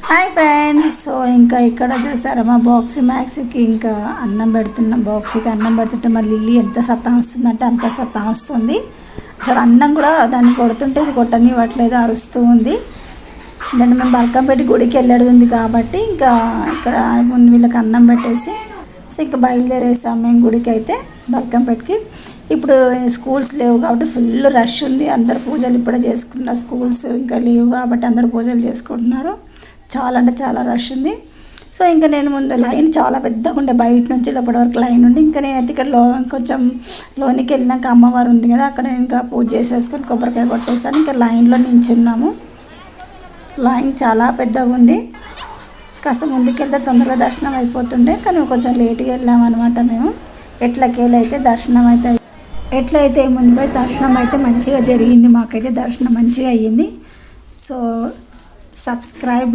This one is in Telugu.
Hi friends. సో ఇంకా ఇక్కడ చూసారా మా బాక్సీ మ్యాక్సీకి ఇంకా అన్నం పెడుతున్నాం. బాక్సీకి అన్నం పెడుతుంటే మా లిల్లీ ఎంత సతాయిస్తుందంటే అంత సతాయిస్తుంది. అసలు అన్నం కూడా దాన్ని కొడుతుంటే ఇది కొట్టనివ్వట్లేదు, అరుస్తూ ఉంది. దాన్ని మేము బల్కంపేట గుడికి వెళ్ళేది ఉంది కాబట్టి ఇంకా ఇక్కడ ముందు వీళ్ళకి అన్నం పెట్టేసి సో ఇంకా బయలుదేరేసాం మేము గుడికి. అయితే బల్కంపేటకి ఇప్పుడు స్కూల్స్ లేవు కాబట్టి ఫుల్ రష్ ఉంది. అందరు పూజలు ఇప్పుడే చేసుకుంటున్నారు. స్కూల్స్ ఇంకా లేవు కాబట్టి అందరు పూజలు చేసుకుంటున్నారు. చాలా అంటే చాలా రష్ ఉంది. సో ఇంకా నేను ముందు లైన్ చాలా పెద్దగా ఉండే, బయట నుంచి లోపల వరకు లైన్ ఉండి ఇంకా నేనైతే ఇక్కడ కొంచెం లోనికి వెళ్ళినాక అమ్మవారు ఉంది కదా అక్కడ ఇంకా పూజ చేసేసుకొని కొబ్బరికాయ కొట్టేసాను. ఇంకా లైన్లో నించున్నాము. లైన్ చాలా పెద్దగా ఉంది. కాస్త ముందుకెళ్తే తొందరగా దర్శనం అయిపోతుండే కానీ కొంచెం లేట్గా వెళ్ళామన్నమాట మేము. ఎట్లకెళ్ళైతే దర్శనం ఎట్లయితే ముందుపై దర్శనం అయితే మంచిగా జరిగింది. మాకైతే దర్శనం మంచిగా అయ్యింది. So subscribe